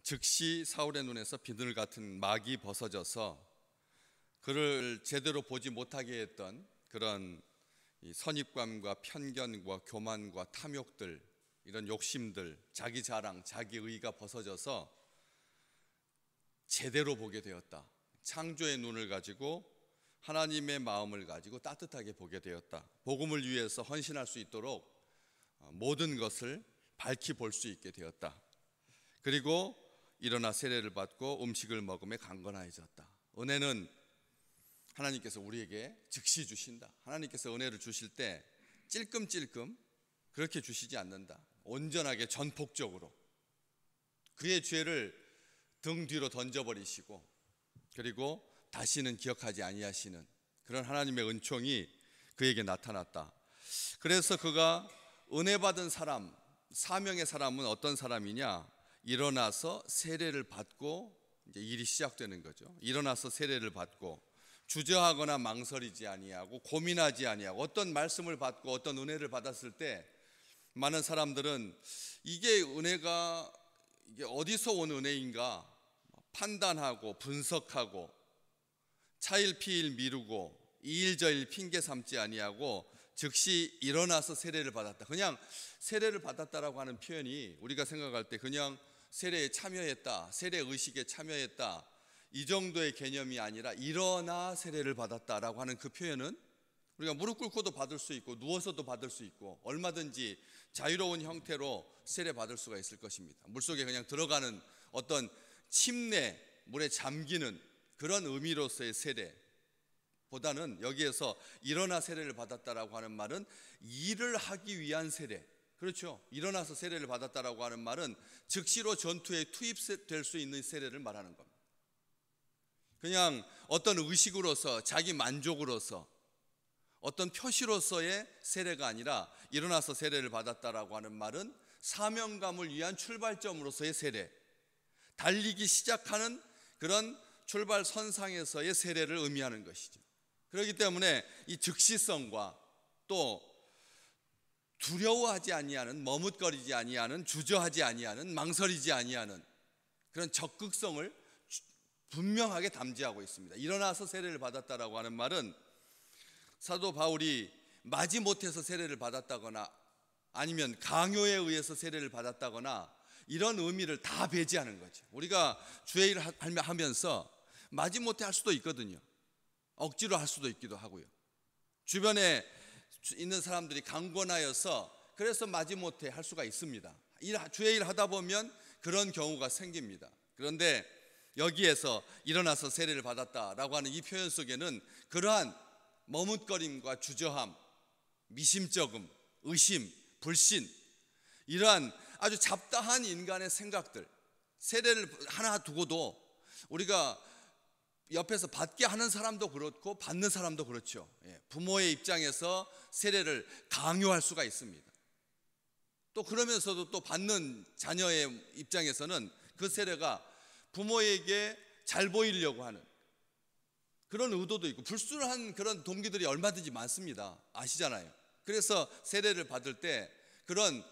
즉시 사울의 눈에서 비늘 같은 막이 벗어져서 그를 제대로 보지 못하게 했던 그런 이 선입관과 편견과 교만과 탐욕들, 이런 욕심들, 자기 자랑, 자기 의가 벗어져서 제대로 보게 되었다. 창조의 눈을 가지고 하나님의 마음을 가지고 따뜻하게 보게 되었다. 복음을 위해서 헌신할 수 있도록 모든 것을 밝히 볼 수 있게 되었다. 그리고 일어나 세례를 받고 음식을 먹음에 강건해졌다. 은혜는 하나님께서 우리에게 즉시 주신다. 하나님께서 은혜를 주실 때 찔끔찔끔 그렇게 주시지 않는다. 온전하게 전폭적으로 그의 죄를 등 뒤로 던져버리시고 그리고 다시는 기억하지 아니하시는 그런 하나님의 은총이 그에게 나타났다. 그래서 그가 은혜 받은 사람, 사명의 사람은 어떤 사람이냐? 일어나서 세례를 받고 이제 일이 시작되는 거죠. 일어나서 세례를 받고 주저하거나 망설이지 아니하고 고민하지 아니하고 어떤 말씀을 받고 어떤 은혜를 받았을 때 많은 사람들은 이게 은혜가 이게 어디서 온 은혜인가 판단하고 분석하고 차일피일 미루고 이일저일 핑계 삼지 아니하고 즉시 일어나서 세례를 받았다. 그냥 세례를 받았다라고 하는 표현이 우리가 생각할 때 그냥 세례에 참여했다, 세례 의식에 참여했다, 이 정도의 개념이 아니라 일어나 세례를 받았다라고 하는 그 표현은 우리가 무릎 꿇고도 받을 수 있고 누워서도 받을 수 있고 얼마든지 자유로운 형태로 세례 받을 수가 있을 것입니다. 물속에 그냥 들어가는 어떤 침례, 물에 잠기는 그런 의미로서의 세례보다는 여기에서 일어나 세례를 받았다라고 하는 말은 일을 하기 위한 세례, 그렇죠. 일어나서 세례를 받았다라고 하는 말은 즉시로 전투에 투입될 수 있는 세례를 말하는 겁니다. 그냥 어떤 의식으로서 자기 만족으로서 어떤 표시로서의 세례가 아니라 일어나서 세례를 받았다라고 하는 말은 사명감을 위한 출발점으로서의 세례, 달리기 시작하는 그런 출발 선상에서의 세례를 의미하는 것이죠. 그렇기 때문에 이 즉시성과 또 두려워하지 아니하는, 머뭇거리지 아니하는, 주저하지 아니하는, 망설이지 아니하는 그런 적극성을 분명하게 담지하고 있습니다. 일어나서 세례를 받았다라고 하는 말은 사도 바울이 마지못해서 세례를 받았다거나 아니면 강요에 의해서 세례를 받았다거나 이런 의미를 다 배제하는 거죠. 우리가 주의 일을 하면서 마지못해 할 수도 있거든요. 억지로 할 수도 있기도 하고요. 주변에 있는 사람들이 강권하여서 그래서 마지못해 할 수가 있습니다. 주의 일 하다 보면 그런 경우가 생깁니다. 그런데 여기에서 일어나서 세례를 받았다라고 하는 이 표현 속에는 그러한 머뭇거림과 주저함, 미심쩍음, 의심, 불신, 이러한 아주 잡다한 인간의 생각들, 세례를 하나 두고도 우리가 옆에서 받게 하는 사람도 그렇고 받는 사람도 그렇죠. 부모의 입장에서 세례를 강요할 수가 있습니다. 또 그러면서도 또 받는 자녀의 입장에서는 그 세례가 부모에게 잘 보이려고 하는 그런 의도도 있고 불순한 그런 동기들이 얼마든지 많습니다. 아시잖아요. 그래서 세례를 받을 때 그런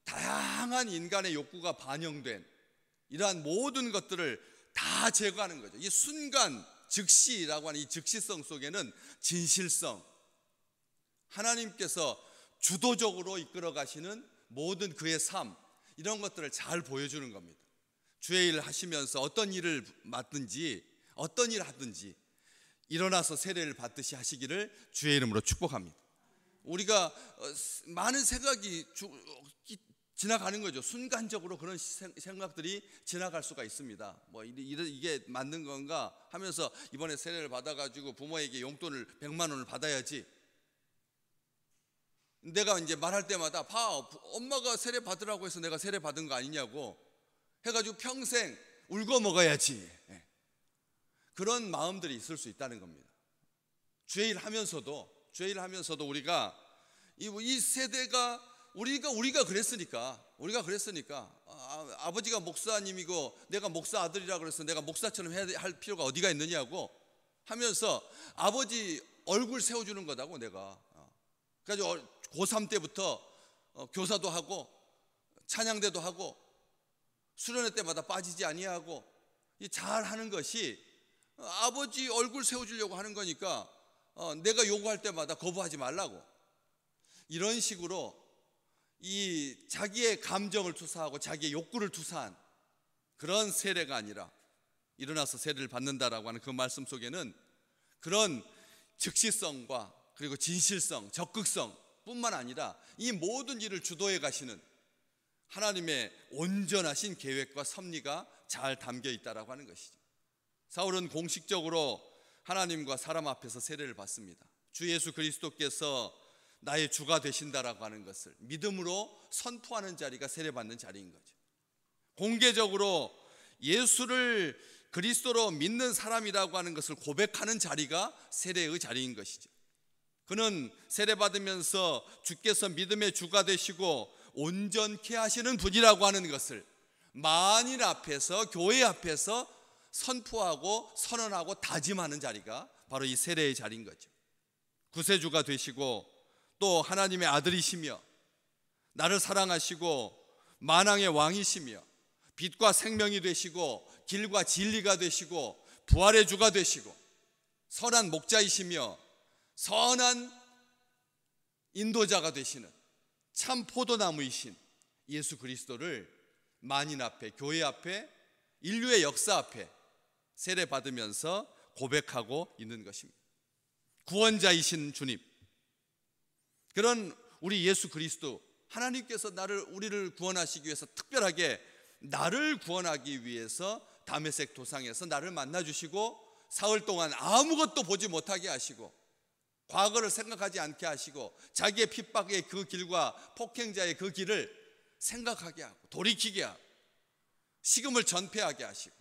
다양한 인간의 욕구가 반영된 이러한 모든 것들을 다 제거하는 거죠. 이 순간 즉시라고 하는 이 즉시성 속에는 진실성, 하나님께서 주도적으로 이끌어 가시는 모든 그의 삶, 이런 것들을 잘 보여주는 겁니다. 주의 일을 하시면서 어떤 일을 맡든지 어떤 일을 하든지 일어나서 세례를 받듯이 하시기를 주의 이름으로 축복합니다. 우리가 많은 생각이 지나가는 거죠. 순간적으로 그런 생각들이 지나갈 수가 있습니다. 뭐 이게 맞는 건가 하면서 이번에 세례를 받아가지고 부모에게 용돈을 100만 원을 받아야지. 내가 이제 말할 때마다 봐, 엄마가 세례 받으라고 해서 내가 세례 받은 거 아니냐고 해가지고 평생 울고 먹어야지. 그런 마음들이 있을 수 있다는 겁니다. 주의 일 하면서도 우리가 이 세대가 우리가 그랬으니까 아버지가 목사님이고 내가 목사 아들이라 그래서 내가 목사처럼 해야 할 필요가 어디가 있느냐고 하면서 아버지 얼굴 세워주는 거다고 내가. 그래서 고3 때부터 교사도 하고 찬양대도 하고 수련회 때마다 빠지지 아니하고 잘하는 것이 아버지 얼굴 세워주려고 하는 거니까 내가 요구할 때마다 거부하지 말라고, 이런 식으로 이 자기의 감정을 투사하고 자기의 욕구를 투사한 그런 세례가 아니라, 일어나서 세례를 받는다라고 하는 그 말씀 속에는 그런 즉시성과 그리고 진실성, 적극성 뿐만 아니라 이 모든 일을 주도해 가시는 하나님의 온전하신 계획과 섭리가 잘 담겨 있다라고 하는 것이죠. 사울은 공식적으로 하나님과 사람 앞에서 세례를 받습니다. 주 예수 그리스도께서 나의 주가 되신다라고 하는 것을 믿음으로 선포하는 자리가 세례받는 자리인 거죠. 공개적으로 예수를 그리스도로 믿는 사람이라고 하는 것을 고백하는 자리가 세례의 자리인 것이죠. 그는 세례받으면서 주께서 믿음의 주가 되시고 온전케 하시는 분이라고 하는 것을 만인 앞에서, 교회 앞에서 선포하고 선언하고 다짐하는 자리가 바로 이 세례의 자리인 거죠. 구세주가 되시고 또 하나님의 아들이시며 나를 사랑하시고 만왕의 왕이시며 빛과 생명이 되시고 길과 진리가 되시고 부활의 주가 되시고 선한 목자이시며 선한 인도자가 되시는 참 포도나무이신 예수 그리스도를 만인 앞에, 교회 앞에, 인류의 역사 앞에 세례 받으면서 고백하고 있는 것입니다. 구원자이신 주님, 그런 우리 예수 그리스도, 하나님께서 우리를 구원하시기 위해서 특별하게 나를 구원하기 위해서 다메섹 도상에서 나를 만나주시고 사흘 동안 아무것도 보지 못하게 하시고 과거를 생각하지 않게 하시고 자기의 핍박의 그 길과 폭행자의 그 길을 생각하게 하고 돌이키게 하고 식음을 전폐하게 하시고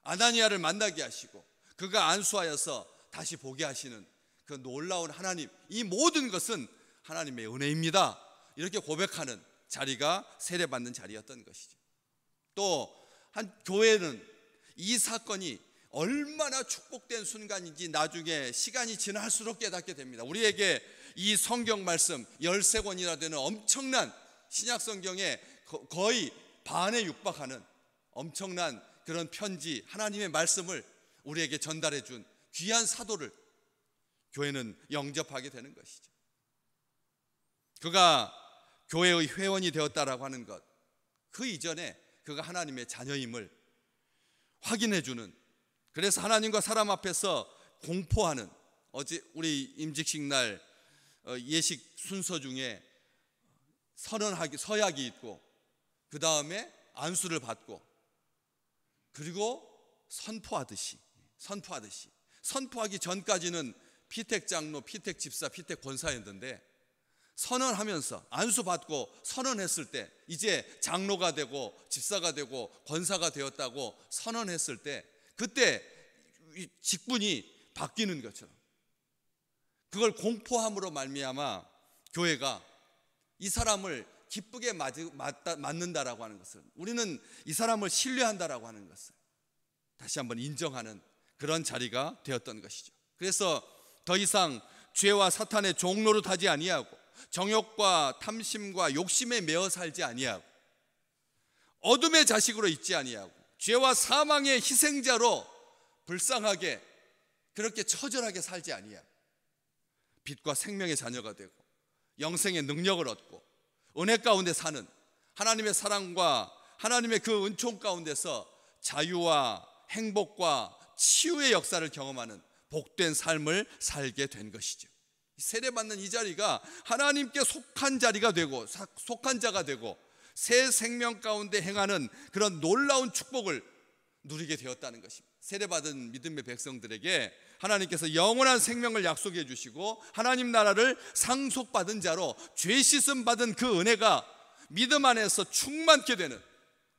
아나니아를 만나게 하시고 그가 안수하여서 다시 보게 하시는 그 놀라운 하나님, 이 모든 것은 하나님의 은혜입니다. 이렇게 고백하는 자리가 세례받는 자리였던 것이죠. 또 한 교회는 이 사건이 얼마나 축복된 순간인지 나중에 시간이 지날수록 깨닫게 됩니다. 우리에게 이 성경 말씀 13권이나 되는 엄청난 신약 성경의 거의 반에 육박하는 엄청난 그런 편지, 하나님의 말씀을 우리에게 전달해 준 귀한 사도를 교회는 영접하게 되는 것이죠. 그가 교회의 회원이 되었다라고 하는 것, 그 이전에 그가 하나님의 자녀임을 확인해 주는, 그래서 하나님과 사람 앞에서 공포하는, 어제 우리 임직식 날 예식 순서 중에 서약이 있고 그 다음에 안수를 받고 그리고 선포하기 전까지는 피택 장로, 피택 집사, 피택 권사였는데 선언하면서 안수받고 선언했을 때 이제 장로가 되고 집사가 되고 권사가 되었다고 선언했을 때 그때 직분이 바뀌는 것처럼 그걸 공포함으로 말미암아 교회가 이 사람을 기쁘게 맞는다라고 하는 것을, 우리는 이 사람을 신뢰한다라고 하는 것을 다시 한번 인정하는 그런 자리가 되었던 것이죠. 그래서 더 이상 죄와 사탄의 종로로 타지 아니하고 정욕과 탐심과 욕심에 매어 살지 아니하고 어둠의 자식으로 있지 아니하고 죄와 사망의 희생자로 불쌍하게 그렇게 처절하게 살지 아니하고 빛과 생명의 자녀가 되고 영생의 능력을 얻고 은혜 가운데 사는 하나님의 사랑과 하나님의 그 은총 가운데서 자유와 행복과 치유의 역사를 경험하는 복된 삶을 살게 된 것이죠. 세례받는 이 자리가 하나님께 속한 자리가 되고 속한 자가 되고 새 생명 가운데 행하는 그런 놀라운 축복을 누리게 되었다는 것입니다. 세례받은 믿음의 백성들에게 하나님께서 영원한 생명을 약속해 주시고 하나님 나라를 상속받은 자로 죄 씻음 받은 그 은혜가 믿음 안에서 충만케 되는,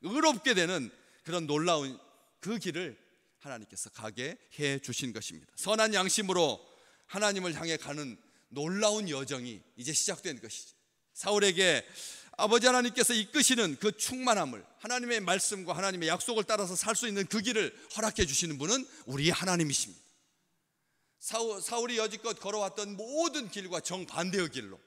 의롭게 되는 그런 놀라운 그 길을 하나님께서 가게 해 주신 것입니다. 선한 양심으로 하나님을 향해 가는 놀라운 여정이 이제 시작된 것이죠. 사울에게 아버지 하나님께서 이끄시는 그 충만함을, 하나님의 말씀과 하나님의 약속을 따라서 살 수 있는 그 길을 허락해 주시는 분은 우리 하나님이십니다. 사울이 여지껏 걸어왔던 모든 길과 정반대의 길로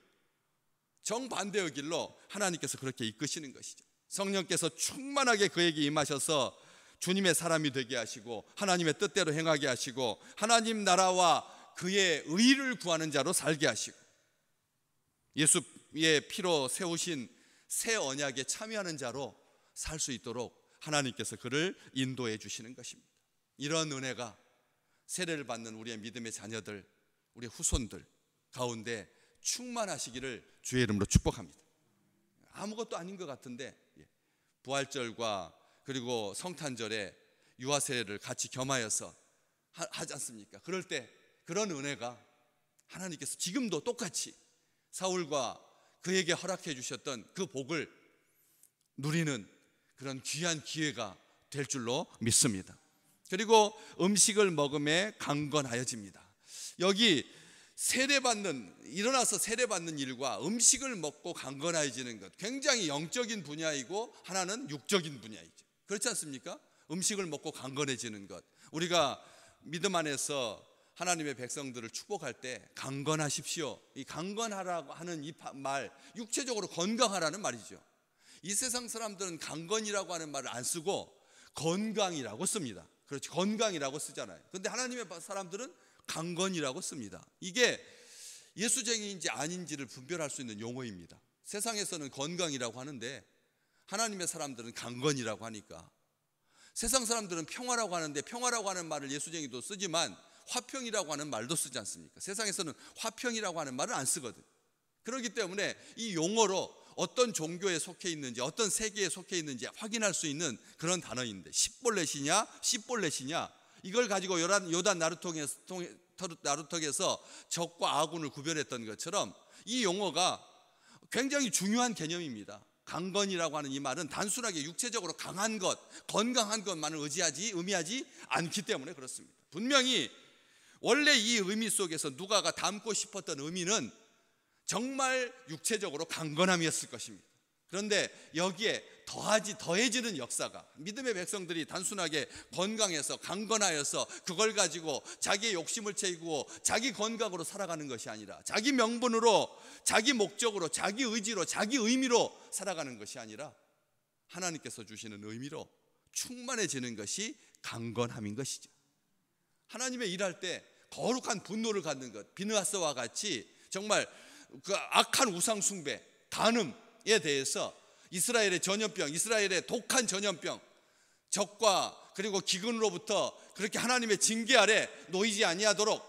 하나님께서 그렇게 이끄시는 것이죠. 성령께서 충만하게 그에게 임하셔서 주님의 사람이 되게 하시고 하나님의 뜻대로 행하게 하시고 하나님 나라와 그의 의를 구하는 자로 살게 하시고 예수의 피로 세우신 새 언약에 참여하는 자로 살 수 있도록 하나님께서 그를 인도해 주시는 것입니다. 이런 은혜가 세례를 받는 우리의 믿음의 자녀들, 우리 후손들 가운데 충만하시기를 주의 이름으로 축복합니다. 아무것도 아닌 것 같은데 부활절과 그리고 성탄절에 유아세례를 같이 겸하여서 하지 않습니까? 그럴 때 그런 은혜가 하나님께서 지금도 똑같이 사울과 그에게 허락해 주셨던 그 복을 누리는 그런 귀한 기회가 될 줄로 믿습니다. 그리고 음식을 먹음에 강건하여집니다. 여기 일어나서 세례받는 일과 음식을 먹고 강건해지는 것, 굉장히 영적인 분야이고 하나는 육적인 분야이죠. 그렇지 않습니까? 음식을 먹고 강건해지는 것, 우리가 믿음 안에서 하나님의 백성들을 축복할 때 강건하십시오, 이 강건하라고 하는 이 말, 육체적으로 건강하라는 말이죠. 이 세상 사람들은 강건이라고 하는 말을 안 쓰고 건강이라고 씁니다. 그렇지, 건강이라고 쓰잖아요. 그런데 하나님의 사람들은 강건이라고 씁니다. 이게 예수쟁이인지 아닌지를 분별할 수 있는 용어입니다. 세상에서는 건강이라고 하는데 하나님의 사람들은 강건이라고 하니까, 세상 사람들은 평화라고 하는데 평화라고 하는 말을 예수쟁이도 쓰지만 화평이라고 하는 말도 쓰지 않습니까? 세상에서는 화평이라고 하는 말을 안 쓰거든. 그렇기 때문에 이 용어로 어떤 종교에 속해 있는지, 어떤 세계에 속해 있는지 확인할 수 있는 그런 단어인데, 십볼렛이냐 씨볼렛이냐, 이걸 가지고 요단 나루턱에서 적과 아군을 구별했던 것처럼 이 용어가 굉장히 중요한 개념입니다. 강건이라고 하는 이 말은 단순하게 육체적으로 강한 것, 건강한 것만을 의미하지 않기 때문에 그렇습니다. 분명히 원래 이 의미 속에서 누가가 담고 싶었던 의미는 정말 육체적으로 강건함이었을 것입니다. 그런데 여기에 더해지는 역사가, 믿음의 백성들이 단순하게 건강해서 강건하여서 그걸 가지고 자기의 욕심을 채우고 자기 건강으로 살아가는 것이 아니라, 자기 명분으로, 자기 목적으로, 자기 의지로, 자기 의미로 살아가는 것이 아니라 하나님께서 주시는 의미로 충만해지는 것이 강건함인 것이죠. 하나님의 일할 때 거룩한 분노를 갖는 것, 비느하스와 같이 정말 그 악한 우상 숭배, 간음에 대해서 이스라엘의 전염병, 이스라엘의 독한 전염병, 적과 그리고 기근으로부터 그렇게 하나님의 징계 아래 놓이지 아니하도록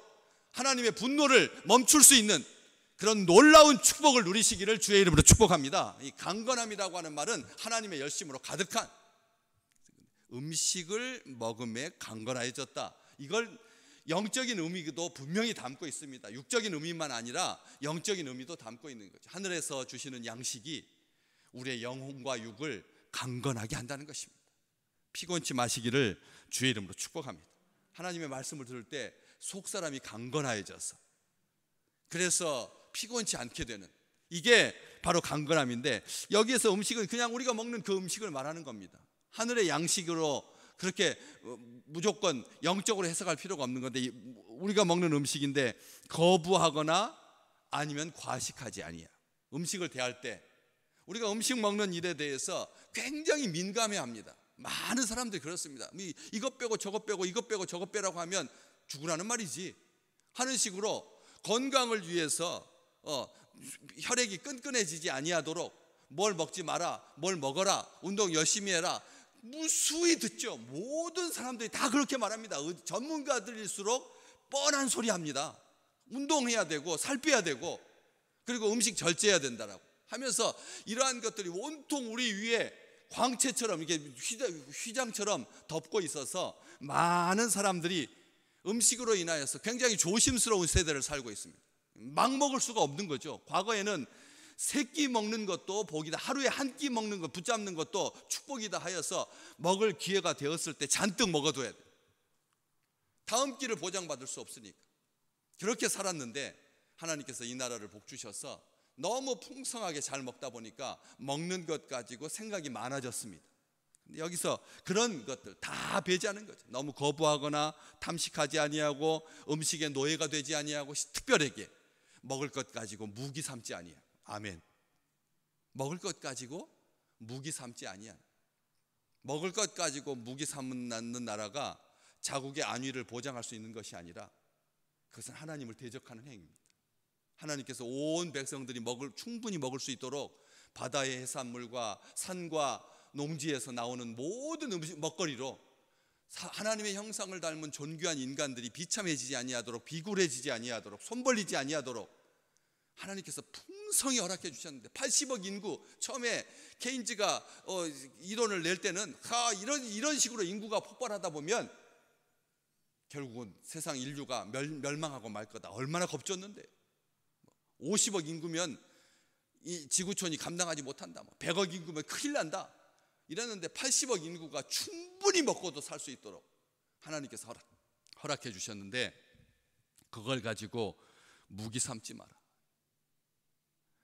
하나님의 분노를 멈출 수 있는 그런 놀라운 축복을 누리시기를 주의 이름으로 축복합니다. 이 강건함이라고 하는 말은 하나님의 열심으로 가득한, 음식을 먹음에 강건하여졌다, 이걸 영적인 의미도 분명히 담고 있습니다. 육적인 의미만 아니라 영적인 의미도 담고 있는 거죠. 하늘에서 주시는 양식이 우리의 영혼과 육을 강건하게 한다는 것입니다. 피곤치 마시기를 주의 이름으로 축복합니다. 하나님의 말씀을 들을 때 속사람이 강건하여져서, 그래서 피곤치 않게 되는, 이게 바로 강건함인데, 여기에서 음식은 그냥 우리가 먹는 그 음식을 말하는 겁니다. 하늘의 양식으로 그렇게 무조건 영적으로 해석할 필요가 없는 건데, 우리가 먹는 음식인데 거부하거나 아니면 과식하지 아니야. 음식을 대할 때 우리가 음식 먹는 일에 대해서 굉장히 민감해합니다. 많은 사람들이 그렇습니다. 이것 빼고 저것 빼고 이것 빼고 저것 빼라고 하면 죽으라는 말이지 하는 식으로 건강을 위해서 혈액이 끈끈해지지 아니하도록 뭘 먹지 마라, 뭘 먹어라, 운동 열심히 해라, 무수히 듣죠. 모든 사람들이 다 그렇게 말합니다. 전문가들일수록 뻔한 소리 합니다. 운동해야 되고 살 빼야 되고 그리고 음식 절제해야 된다라고 하면서 이러한 것들이 온통 우리 위에 광채처럼, 이게 휘장처럼 덮고 있어서 많은 사람들이 음식으로 인하여서 굉장히 조심스러운 세대를 살고 있습니다. 막 먹을 수가 없는 거죠. 과거에는 세 끼 먹는 것도 복이다, 하루에 한 끼 먹는 것 붙잡는 것도 축복이다 하여서 먹을 기회가 되었을 때 잔뜩 먹어둬야 돼요. 다음 끼를 보장받을 수 없으니까. 그렇게 살았는데 하나님께서 이 나라를 복주셔서 너무 풍성하게 잘 먹다 보니까 먹는 것 가지고 생각이 많아졌습니다. 근데 여기서 그런 것들 다 배제하는 거죠. 너무 거부하거나 탐식하지 아니하고 음식의 노예가 되지 아니하고 특별하게 먹을 것 가지고 무기 삼지 아니하고, 아멘. 먹을 것 가지고 무기 삼지 아니하나. 먹을 것 가지고 무기 삼는 나라가 자국의 안위를 보장할 수 있는 것이 아니라 그것은 하나님을 대적하는 행위입니다. 하나님께서 온 백성들이 충분히 먹을 수 있도록 바다의 해산물과 산과 농지에서 나오는 모든 먹거리로 하나님의 형상을 닮은 존귀한 인간들이 비참해지지 아니하도록, 비굴해지지 아니하도록, 손 벌리지 아니하도록 하나님께서 풍성히 허락해 주셨는데, 80억 인구, 처음에 케인즈가 이론을 낼 때는 이런 식으로 인구가 폭발하다 보면 결국은 세상 인류가 멸망하고 말 거다. 얼마나 겁줬는데. 50억 인구면 이 지구촌이 감당하지 못한다. 100억 인구면 큰일 난다. 이랬는데 80억 인구가 충분히 먹고도 살 수 있도록 하나님께서 허락해 주셨는데, 그걸 가지고 무기 삼지 마라.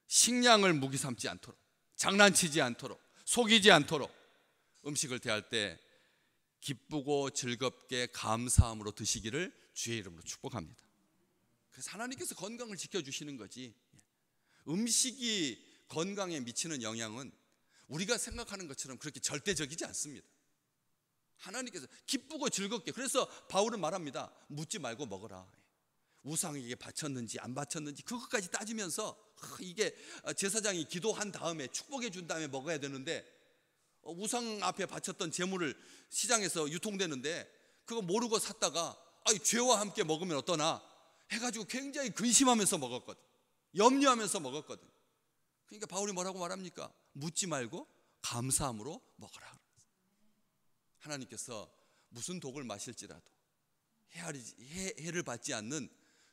식량을 무기 삼지 않도록, 장난치지 않도록, 속이지 않도록 음식을 대할 때 기쁘고 즐겁게 감사함으로 드시기를 주의 이름으로 축복합니다. 그래서 하나님께서 건강을 지켜주시는 거지, 음식이 건강에 미치는 영향은 우리가 생각하는 것처럼 그렇게 절대적이지 않습니다. 하나님께서 기쁘고 즐겁게, 그래서 바울은 말합니다. 묻지 말고 먹어라. 우상에게 바쳤는지 안 바쳤는지 그것까지 따지면서, 이게 제사장이 기도한 다음에 축복해 준 다음에 먹어야 되는데, 우상 앞에 바쳤던 제물을 시장에서 유통되는데 그거 모르고 샀다가 죄와 함께 먹으면 어떠나 해가지고 굉장히 근심하면서 먹었거든. 염려하면서 먹었거든. 그러니까 바울이 뭐라고 말합니까? 묻지 말고 감사함으로 먹어라. 하나님께서 무슨 독을 마실지라도 해를 받지 않는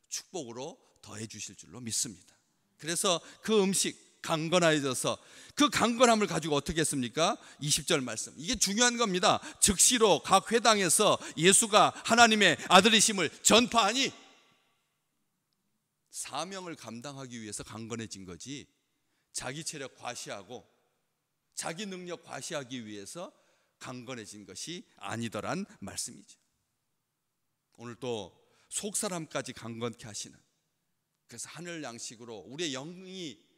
축복으로 더해 주실 줄로 믿습니다. 그래서 그 음식 강건해져서 그 강건함을 가지고 어떻게 했습니까? 20절 말씀, 이게 중요한 겁니다. 즉시로 각 회당에서 예수가 하나님의 아들이심을 전파하니, 사명을 감당하기 위해서 강건해진 거지, 자기 체력 과시하고 자기 능력 과시하기 위해서 강건해진 것이 아니더란 말씀이죠. 오늘 또 속사람까지 강건케 하시는, 그래서 하늘 양식으로 우리의 영이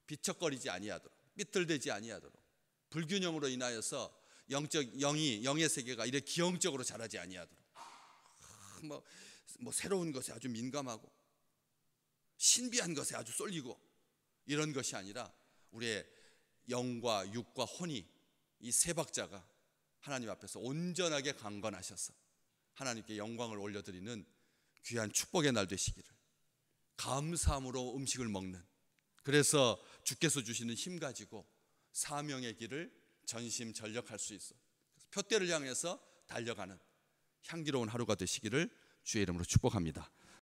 비척거리지 아니하도록, 삐뚤대지 아니하도록, 불균형으로 인하여서 영의 세계가 이렇게 기형적으로 자라지 아니하도록, 뭐 새로운 것에 아주 민감하고 신비한 것에 아주 쏠리고 이런 것이 아니라 우리의 영과 육과 혼이, 이 세 박자가 하나님 앞에서 온전하게 강건하셔서 하나님께 영광을 올려드리는 귀한 축복의 날 되시기를, 감사함으로 음식을 먹는, 그래서 주께서 주시는 힘 가지고 사명의 길을 전심전력할 수 있어 표대를 향해서 달려가는 향기로운 하루가 되시기를 주의 이름으로 축복합니다.